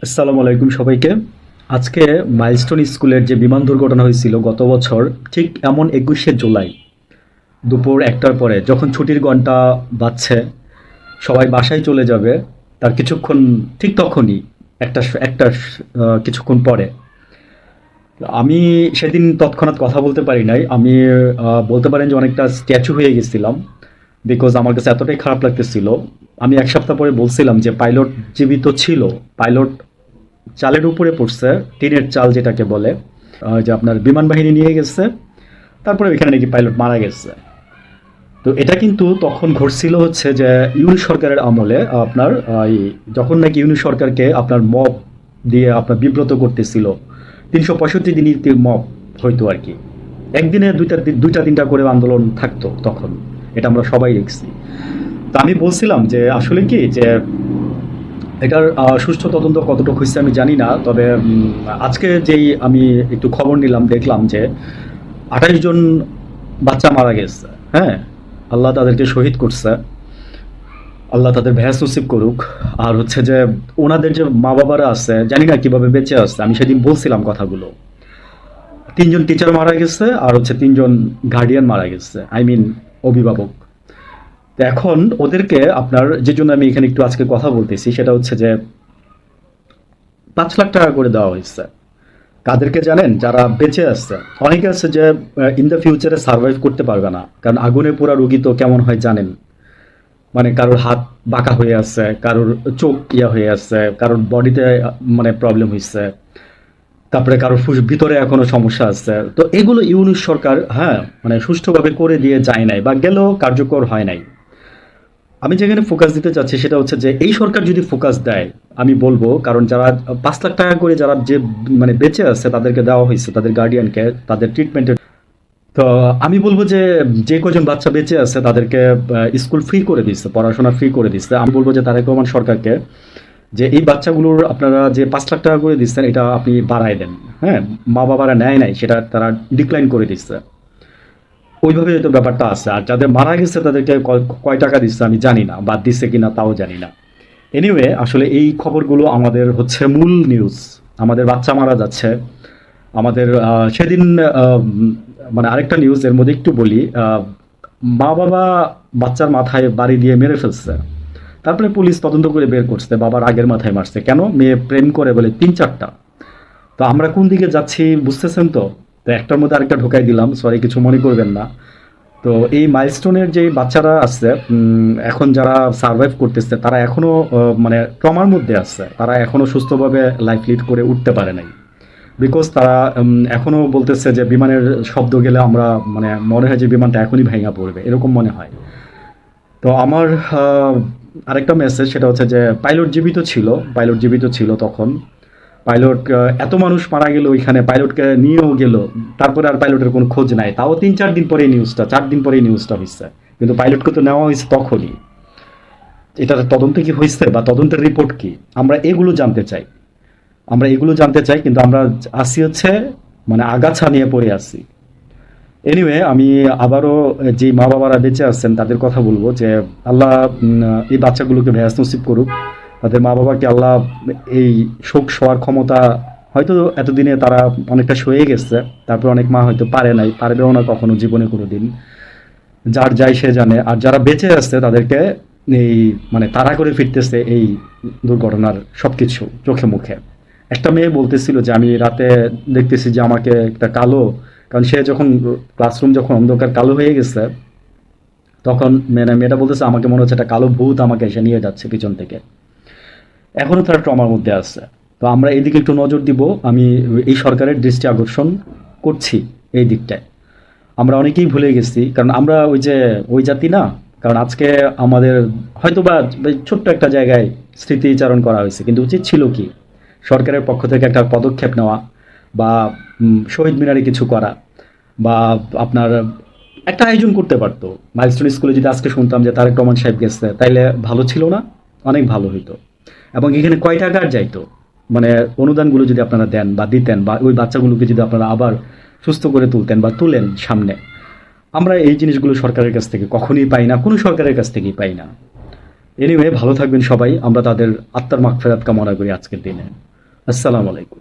আসসালামু আলাইকুম সবাইকে। আজকে মাইলস্টোন স্কুলের যে বিমান দুর্ঘটনা হয়েছিল গত বছর, ঠিক এমন 21শে জুলাই দুপুর 1টার পরে যখন ছুটির ঘন্টা বাজছে, সবাই বাসায় চলে যাবে, তার কিছুক্ষণ ঠিক তখনই একটা কিছুক্ষণ পরে আমি সেদিন তৎক্ষণাৎ কথা বলতে পারি নাই। আমি বলতে পারেন যে অনেকটা স্ট্যাচু হয়ে গেছিলাম, বিকজ আমার কাছে এতটাই খারাপ লাগতেছিল। আমি 1 সপ্তাহ পরে বলছিলাম যে পাইলট জীবিত ছিল, পাইলট চালের উপরে পড়ছে, টিনের চাল যেটাকে বলে, যে আপনার বিমান বাহিনী নিয়ে গেছে, তারপরে এখানে নাকি পাইলট মারা গেছে। তো এটা কিন্তু তখন ঘটছিল হচ্ছে যে ইউনিট সরকারের আমলে, আপনার যখন নাকি ইউনিট সরকারকে আপনার মব দিয়ে আপনার বিব্রত করতেছিল, 365 দিনই মব হইতো আর কি। একদিনে দুইটা তিনটা করে আন্দোলন থাকতো তখন, এটা আমরা সবাই দেখছি। তো আমি বলছিলাম যে আসলে কি যে এটার সুষ্ঠু তদন্ত কতটুকু হয়েছে আমি জানি না, তবে আজকে যেই আমি একটু খবর নিলাম, দেখলাম যে 28 জন বাচ্চা মারা গেছে। হ্যাঁ, আল্লাহ তাদেরকে শহীদ করছে, আল্লাহ তাদের ভ্যাস নসিব করুক। আর হচ্ছে যে ওনাদের যে মা বাবারা আছে, জানি না কিভাবে বেঁচে আছে। আমি সেদিন বলছিলাম কথাগুলো, 3জন টিচার মারা গেছে, আর হচ্ছে 3জন গার্ডিয়ান মারা গেছে, আই মিন অভিভাবক। তো এখন ওদেরকে আপনার, যে জন্য আমি এখানে একটু আজকে কথা বলতেছি, সেটা হচ্ছে যে 5 লাখ টাকা করে দেওয়া হয়েছে। কাদেরকে জানেন? যারা বেঁচে আছে। অনেকে আছে যে ইন দ্য ফিউচারে সার্ভাইভ করতে পারবে না, কারণ আগুনে পোড়া রোগী তো কেমন হয় জানেন। মানে কারোর হাত বাঁকা হয়ে আছে, কারোর চোখ ইয়া হয়ে আছে, কারোর বডিতে মানে প্রবলেম হয়েছে, তারপরে কারোর ভিতরে এখনো সমস্যা আছে। তো এগুলো ইউনিট সরকার, হ্যাঁ, মানে সুষ্ঠুভাবে করে দিয়ে যায় নাই, বা গেলেও কার্যকর হয় নাই। আমি যেখানে ফোকাস দিতে চাচ্ছি সেটা হচ্ছে যে এই সরকার যদি ফোকাস দেয়, আমি বলবো, কারণ যারা 5 লাখ টাকা করে যারা যে মানে বেঁচে আছে তাদেরকে দেওয়া হয়েছে, তাদের গার্ডিয়ানকে, তাদের ট্রিটমেন্টের। তো আমি বলবো যে যে কজন বাচ্চা বেঁচে আছে তাদেরকে স্কুল ফ্রি করে দিচ্ছে, পড়াশোনা ফ্রি করে দিচ্ছে। আমি বলবো যে তারেক রহমান সরকারকে, যে এই বাচ্চাগুলোর আপনারা যে 5 লাখ টাকা করে দিচ্ছেন, এটা আপনি বাড়ায় দেন। হ্যাঁ, মা বাবারা নেয় নাই, সেটা তারা ডিক্লাইন করে দিচ্ছে। ওইভাবে হয়তো ব্যাপারটা আছে। আর যাদের মারা গেছে তাদেরকে কয় টাকা দিচ্ছে আমি জানি না, বাদ দিচ্ছে কিনা তাও জানি না। এনিওয়ে, আসলে এই খবরগুলো আমাদের হচ্ছে মূল নিউজ। আমাদের বাচ্চা মারা যাচ্ছে। আমাদের সেদিন মানে আরেকটা নিউজ এর মধ্যে একটু বলি, মা বাবা বাচ্চার মাথায় বাড়ি দিয়ে মেরে ফেলছে। তারপরে পুলিশ তদন্ত করে বের করছে বাবার আগের মাথায় মারছে কেন, মেয়ে প্রেম করে বলে 3-4টা। তো আমরা কোন দিকে যাচ্ছি বুঝতেছেন তো? তো একটার মধ্যে আরেকটা ঢোকাই দিলাম, সরি, কিছু মনে করবেন না। তো এই মাইলস্টোনের যে বাচ্চারা আছে, এখন যারা সার্ভাইভ করতেছে, তারা এখনো মানে ট্রমার মধ্যে আছে, তারা এখনো সুস্থভাবে লাইফ লিড করে উঠতে পারে নাই। বিকজ তারা এখনো বলতেছে যে বিমানের শব্দ গেলে আমরা, মানে মনে হয় যে বিমানটা এখনই ভেঙে পড়বে, এরকম মনে হয়। তো আমার আরেকটা মেসেজ, সেটা হচ্ছে যে পাইলট জীবিত ছিল, পাইলট জীবিত ছিল তখন। পাইলট, এত মানুষ মারা গেল ওইখানে, পাইলটকে নিয়েও গেল, তারপরে আর পাইলটের কোনো খোঁজ নাই। তাও 3-4 দিন পরে নিউজটা, 4 দিন পরে নিউজটা হয়েছে, কিন্তু পাইলটকে তো নেওয়া হয়েছে তখনই। এটার তদন্ত কি হয়েছে, বা তদন্তের রিপোর্ট কি, আমরা এগুলো জানতে চাই। আমরা এগুলো জানতে চাই, কিন্তু আমরা আসি হচ্ছে মানে আগাছা নিয়ে পড়ে আছি। এনিওয়ে, আমি আবারও যে মা বাবারা বেঁচে আছেন তাদের কথা বলবো যে আল্লাহ এই বাচ্চাগুলোকে ভ্যাস নসিব করুক। তাদের মা বাবাকে আল্লাহ এই শোক সওয়ার ক্ষমতা, হয়তো এতদিনে তারা অনেকটা সয়ে গেছে, তারপর অনেক মা হয়তো পারে নাই, পারবেও না কখনো জীবনে কোনো দিন, যার যাই সে জানে। আর যারা বেঁচে আছে তাদেরকে এই মানে তাড়া করে ফিরতেছে এই দুর্ঘটনার সব কিছু চোখে মুখে। একটা মেয়ে বলতেছিল যে আমি রাতে দেখতেছি যে আমাকে একটা কালো, কারণ সে যখন ক্লাসরুম যখন অন্ধকার কালো হয়ে গেছে, তখন মেয়েটা বলতেছে আমাকে মনে হচ্ছে একটা কালো ভূত আমাকে এসে নিয়ে যাচ্ছে পিছন থেকে। এখনো তারা ট্রমার মধ্যে আছে। তো আমরা এইদিকে একটু নজর দিব। আমি এই সরকারের দৃষ্টি আকর্ষণ করছি এই দিকটায়। আমরা অনেকেই ভুলে গেছি, কারণ আমরা ওই যে ওই জাতি না। কারণ আজকে আমাদের হয়তোবা ছোট্ট একটা জায়গায় স্মৃতিচারণ করা হয়েছে, কিন্তু উচিত ছিল কি সরকারের পক্ষ থেকে একটা পদক্ষেপ নেওয়া, বা শহীদ মিনারে কিছু করা, বা আপনার একটা আয়োজন করতে পারতো। মাইলস্টোন স্কুলে যদি আজকে শুনতাম যে তারেক রহমান সাহেব গেছে, তাইলে ভালো ছিল না? অনেক ভালো হইতো। এবং এখানে কয় টাকা আর যাইতো, মানে অনুদানগুলো যদি আপনারা দেন বা দিতেন, বা ওই বাচ্চাগুলোকে যদি আপনারা আবার সুস্থ করে তুলতেন বা তুলেন সামনে। আমরা এই জিনিসগুলো সরকারের কাছ থেকে কখনোই পাই না, কোনো সরকারের কাছ থেকেই পাই না। এনিওয়ে, ভালো থাকবেন সবাই। আমরা তাদের আত্মার মাগফিরাত কামনা করি আজকের দিনে। আসসালামু আলাইকুম।